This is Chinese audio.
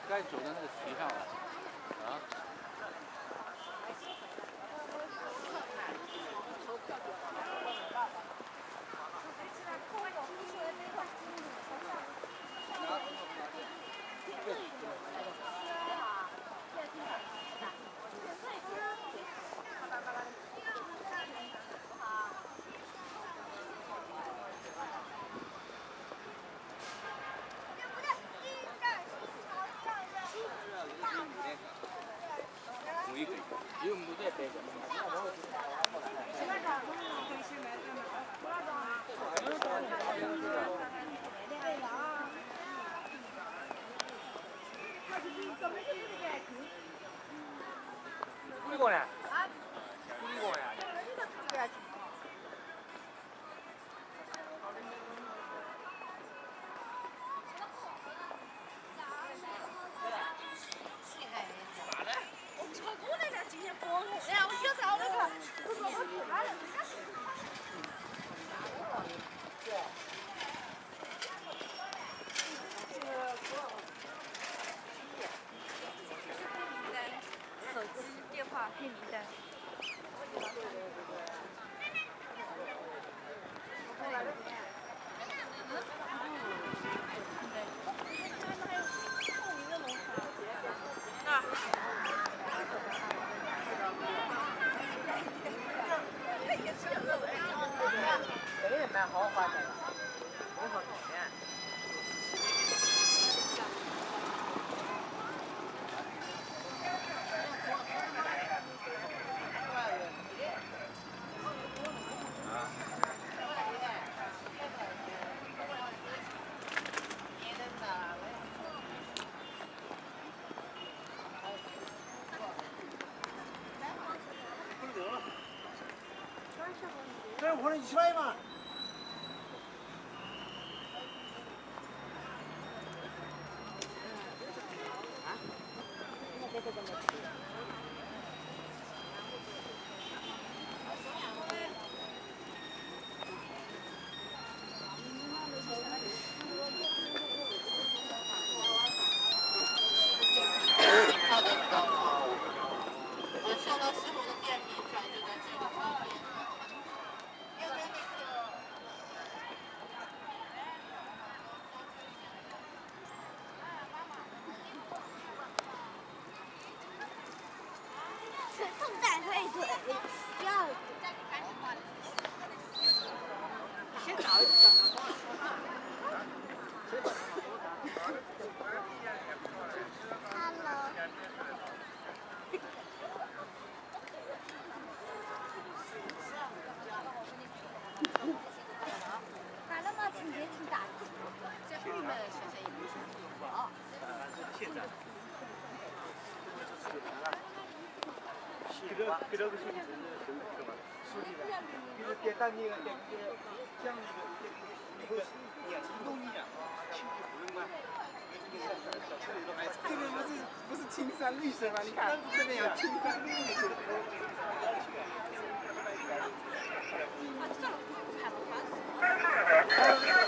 该走到那个题上了。啊？有木的白的。几个呢？几个呀？手机电话黑名单。这也蛮豪华的，很好看。这我一起来嘛。打了吗？请节请打。这后面现在也不是啊。现在。给这个手机真的手机嘛？手机的，就是点到那个像那个移动一样，轻就不用嘛。这个不是青山绿水吗？你看这边有青山绿水。啊，算了，还不关事。